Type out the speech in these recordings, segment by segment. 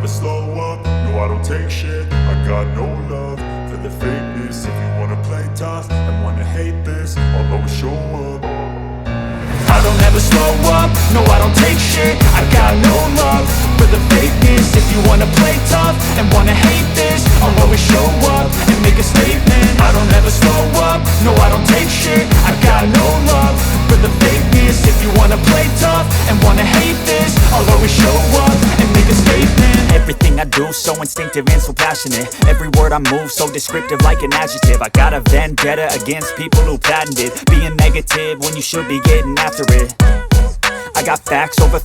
never slow up, no I don't take shit. I got no love for the fakeness. If you wanna play tough and wanna hate this, I'll always show up. I don't ever slow up, no I don't take shit. I got no love for the fakeness. If you wanna play tough and wanna hate this, I'll always show up and make a statement. I don't ever slow up, no I don't take shit. I got no love for the fakeness. If you wanna play tough and wanna hate this, I'll always show up and make a statement. Everything I do so instinctive and so passionate. Every word I move so descriptive like an adjective. I got a vendetta against people who patented being negative when you should be getting after it. I got facts over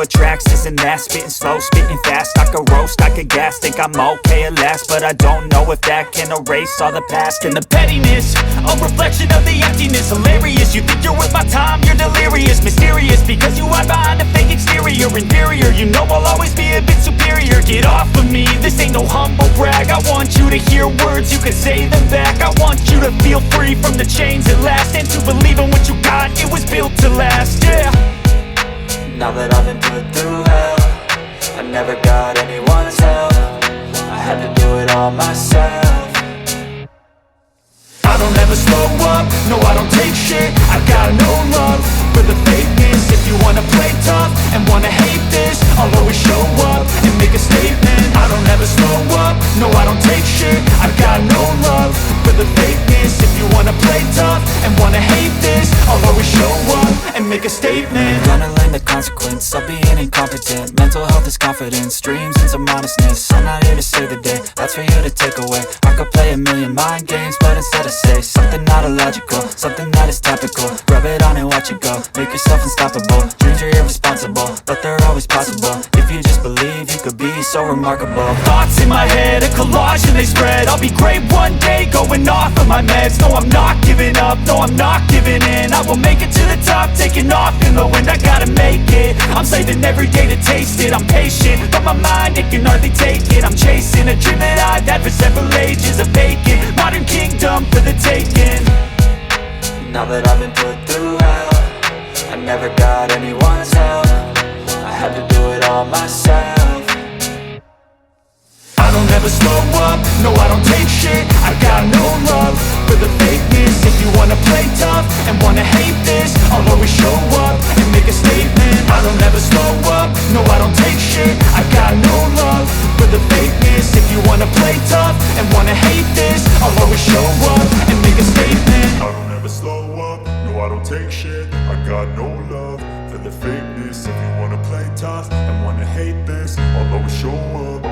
tracks, this and that. Spitting slow, spitting fast, I could roast, I could gas. Think I'm okay at last, but I don't know if that can erase all the past. And the pettiness, a reflection of the emptiness. Hilarious, you think you're worth my time, you're delirious. Mysterious, because you hide behind a fake exterior. Inferior, you know I'll always be a bit superior. Get off of me, this ain't no humble brag. I want you to hear words, you can say them back. I want you to feel free from the chains at last, and to believe in what you got, it was built to last, yeah. Now that I've been put through hell, I never got anyone's help. I had to do it all myself. I don't ever slow up, no I don't take shit. I got no love for the fakeness. If you wanna play tough and wanna hate this, I'll always show up and make a statement. I don't ever slow up, no I don't take shit. I got no love for the fakeness. If you wanna play tough and wanna hate this, I'll always show up and make a statement. Gonna learn the consequence of being incompetent. Mental health is confidence, dreams and some honestness. I'm not here to save the day, that's for you to take away. I could play a million mind games, but instead I say something not illogical, something that is topical. Rub it on and watch it go, make yourself unstoppable. Dreams are irresponsible, but they're always possible. If you just believe, you could be so remarkable. Thoughts in my head, a collage and they spread. I'll be great one day, going off of my meds. No, I'm not giving up, no, I'm not giving in. I will make it to the top, taking off in the wind. I gotta make it, I'm saving every day to taste it. I'm patient, but my mind, it can hardly take it. I'm chasing a dream that I've had for several ages. A vacant, modern kingdom for the taking. Now that I've been put through hell, I never got anyone's help. I had to do it all myself. I don't ever slow up, no I don't take shit. I got no love for the fakeness. If you wanna play tough and wanna hate this, I'll always show up and make a statement. I don't ever slow up, no I don't take shit. I got no love for the fakeness. If you wanna play tough and wanna hate this, I'll always show up and make a statement. I don't ever slow up, no I don't take shit. I got no love for the fakeness. If you wanna play tough and wanna hate this, I'll always show up